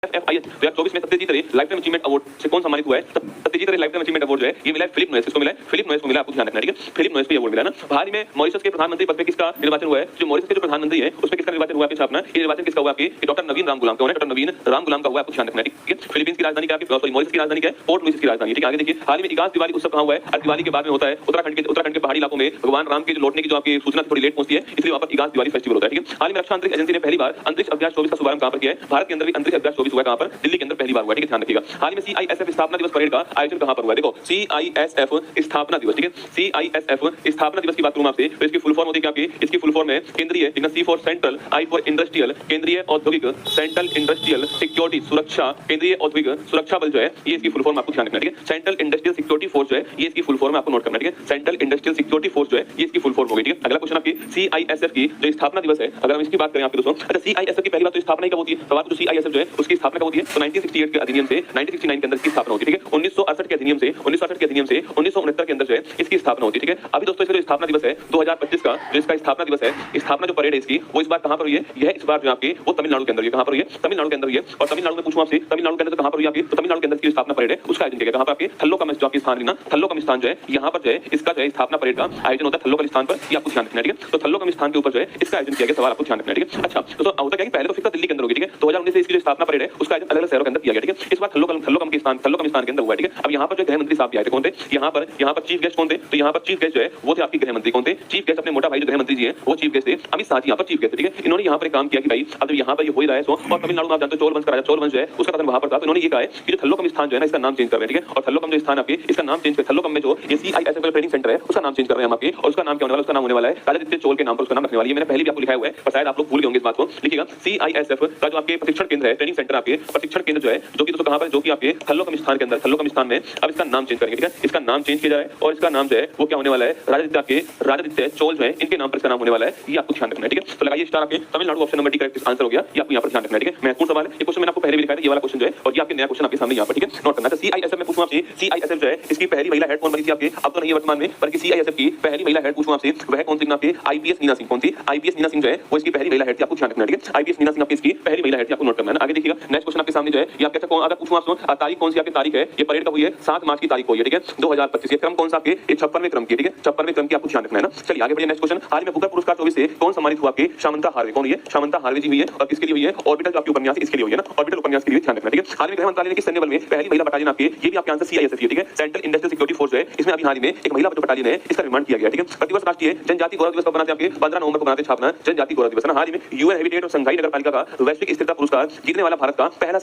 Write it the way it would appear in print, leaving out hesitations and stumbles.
FIH 2024 में सत्यजीत रे life time achievement award से कौन सम्मानित हुआ है? सत्यजीत रे लाइफ टाइम अचीवमेंट अवार्ड जो है ये मिला है फिलिप नोयस। किसको मिला है? फिलिप नोयस को मिला। आपको ध्यान रखना है, ठीक है? फिलिप नोयस को ये अवार्ड मिला ना। हाल ही में मॉरिशस के प्रधानमंत्री पद पे किसका निर्वाचन हुआ है? जो मॉरिशस के जो प्रधानमंत्री है उसमें किसका निर्वाचन हुआ है? छापना ये निर्वाचन किसका हुआ आपके? डॉक्टर नवीन राम गुलाम का। डॉक्टर नवीन राम गुलाम का हुआ। आपको ध्यान रखना है, ठीक है? फिलीपींस की राजधानी क्या है? सॉरी, मॉरिशस की राजधानी क्या है? पोर्ट लुइस की राजधानी, ठीक है? आगे देखिए, हाल ही में इगास दिवाली उत्सव कहां हुआ है? और दिवाली के बाद में होता है उत्तराखंड के पहाड़ी इलाकों में भगवान राम के जो लौटने की जो आपकी सूचना थोड़ी लेट पहुंचती है, इसलिए वहां पर इगास दिवाली फेस्टिवल होता है, ठीक है? हाल ही में रक्षा अंतरिक्ष एजेंसी ने पहली बार अंतरिक्ष अभ्यास 24 का शुभारंभ कहां पर किया है? भारत के अंदर भी अंतरिक्ष अभ्यास 24 हुआ है। कहां पर? दिल्ली के अंदर पहली बार हुआ है, ठीक है? ध्यान रखिएगा। हाल ही में CISF स्थापना दिवस परेड का आयोजन कहां पर हुआ है? देखो, CISF स्थापना दिवस, ठीक है? CISF स्थापना दिवस की बात करूं आपसे तो इसकी फुल फॉर्म होती है क्या आपकी? इसकी फुल फॉर्म है केंद्रीय, C for central, I for industrial, केंद्रीय औद्योगिक, सेंट्रल इंडस्ट्रियल सिक्योरिटी सुरक्षा, केंद्रीय औद्योगिक सुरक्षा बल जो है ये इसकी फुल फॉर्म आपको ध्यान रखना है, ठीक है? सेंट्रल इंडस्ट्रियल सिक्योरिटी फोर्स जो है ये इसकी फुल फॉर्म आपको नोट करना है, ठीक है? सेंट्रल इंडस्ट्रियल सिक्योरिटी फोर्स जो है ये इसकी फुल फॉर्म होगी, ठीक है? अगला क्वेश्चन आपकी CISF की जो स्थापना दिवस है, अगर हम इसकी बात करें आपके दोस्तों, अच्छा CISF की पहली बात तो स्थापना कब होती है? सवाल तो CISF जो है उसकी स्थापना कब होती है? तो 1968 के अधिनियम से 1969 के अंदर इसकी स्थापना होती है, ठीक है? 1968 के अधिनियम से 1969 के अंदर जो है इसकी स्थापना होती है, ठीक है? अभी दोस्तों इसका जो स्थापना दिवस है 2025 का जो इसका स्थापना दिवस है, स्थापना जो परेड है इसकी वो इस बार कहां पर हुई है? यह इस बार जो आपकी वो तमिलनाडु के अंदर हुई है। कहां पर हुई है? तमिलनाडु के अंदर हुई है। और तमिलनाडु में पूछूं आपसे, तमिलनाडु के अंदर कहां पर हुई आपकी? तो तमिलनाडु के अंदर की स्थापना परेड है उसका आयोजन किया गया। कहां पर आपके? थल्लोकम जो आपकी स्थान है ना, थल्लोकम स्थान जो है यहां पर जो है इसका जो है स्थापना परेड का आयोजन होता है थल्लोकम स्थान पर। ये आपको ध्यान रखना है, ठीक है? तो थल्लोकम स्थान के ऊपर जो है इसका आयोजन किया गया। सवाल आपको ध्यान रखना है, ठीक है? अच्छा, तो होता क्या है पहले तो फिक्स दिल्ली के अंदर होगी, ठीक है? 2019 से इसकी जो स्थापना परेड है उसका आयोजन अलग-अलग शहरों के अंदर किया गया, ठीक है? इस बार थल्लोकम के स्थान के अंदर हुआ है, ठीक है? अब यहां पर जो गृह मंत्री साहब भी आए थे, कौन थे? यहां पर चीफ गेस्ट कौन थे? तो यहां पर चीफ गेस्ट जो है वो थे आपके गृह मंत्री। कौन थे? चीफ गेस्ट अपने मोटा भाई जो गृह मंत्री जी हैं वो चीफ गेस्ट थे। अमित शाह जी यहां पर चीफ गेस्ट थे, ठीक है? इन्होंने यहां पर काम किया कि भाई अब जब यहां पर ये हो ही रहा है सो, और तमिलनाडु में आप जानते हो चोल वंश का राजा चोल वंश जो है उसका कथन वहां पर था, तो इन्होंने ये कहा है कि जो थल्लोकम स्थान जो है ना इसका नाम चेंज कर रहे हैं, ठीक है? और थल्लोकम जो स्थान आपके इसका नाम चेंज कर, थल्लोकम में जो ये CISF का ट्रेनिंग सेंटर है उसका नाम चेंज कर रहे हैं हम आपके, और उसका नाम क्या होने वाला है? उसका नाम होने वाला है राजादित्य चोल के नाम पर उसका नाम रखने वाली है। मैंने पहले भी आपको लिखाया हुआ है पर शायद आप लोग भूल गए होंगे इस बात को। लिखिएगा CISF का जो आपके प्रशिक्षण केंद्र है, ट्रेनिंग सेंटर आपके प्रशिक्षण केंद्र जो है जो कि दोस्तों कहां पर? जो कि आपके थल्लोकम स्थान के अंदर, थल्लोकम स्थान में अब इसका नाम चेंज करेंगे, ठीक है? इसका नाम चेंज किया जाए और इसका नाम जो है वो क्या होने वाला है? राजादित्य चोल जो है इनके नाम पर इसका नाम होने वाला है। ये आपको ध्यान रखना है, ठीक है? तो लगाइए स्टार आपके Tamil Nadu option number D correct answer हो गया। ये आपको यहां पर ध्यान रखना है, ठीक है? महत्वपूर्ण सवाल है ये क्वेश्चन। मैंने आपको पहले भी लिखाया था ये वाला क्वेश्चन जो है, और ये आपके नया क्वेश्चन आपके सामने यहां पर, ठीक है? नोट करना है। CISF में पूछूं आपसे, CISF जो है इसकी पहली महिला हेड कौन बनी थी आपके? अब तो नहीं है वर्तमान में, बल्कि CISF की पहली महिला हेड पूछूं आपसे वह कौन थी? आपके IPS मीना सिंह। कौन थी? IPS मीना सिंह जो है वो इसकी पहली महिला हेड थी। आपको ध्यान रखना है, ठीक है? IPS मीना सिंह आपकी इसकी पहली महिला हेड थी। आपको नोट करना है। आगे देखिएगा नेक्स्ट क्वेश्चन आपके सामने जो है ये आपके कौन, अगर पूछूं आपसे तारीख कौन सी आपकी तारीख है? ये परेड कब हुई है? 7 मार्च की तारीख हुई है, ठीक है? 2025। ये क्रम कौन सा आपके? ये 56वें क्रम की, ठीक है? 56वें क्रम की आपको ध्यान रखना है ना। चलिए आगे बढ़िए। नेक्स्ट क्वेश्चन, हाल ही में बुकर पुरस्कार 24 से कौन सम्मानित हुआ आपके? शामंता हार्वे। कौन हुई है? शामंता हार्वे जी हुई है। और किसके लिए हुई है? ऑर्बिटल जो आपकी उपन्यास इसके लिए हुई है ना, ऑर्बिटल उपन्यास के लिए ध्यान रखना, ठीक है? हाल में गृह मंत्रालय ने किस सैन्य बल में पहली महिला बटालियन आपके, ये भी आपके आंसर CISF है, ठीक है? सेंट्रल इंडस्ट्रियल सिक्योरिटी फोर्स है, इसमें अभी हाल ही में एक महिला बटालियन है इसका निर्माण किया गया, ठीक है? प्रतिवर्ष राष्ट्रीय जनजाति गौरव दिवस कब मनाते हैं आपके? 15 नवंबर को मनाते हैं। छापना जनजाति गौरव दिवस है ना। हाल ही में UN हैबिटेट और संघाई नगर पालिका का वैश्विक स्थिरता पुरस्कार जीतने वाला भारत का पहला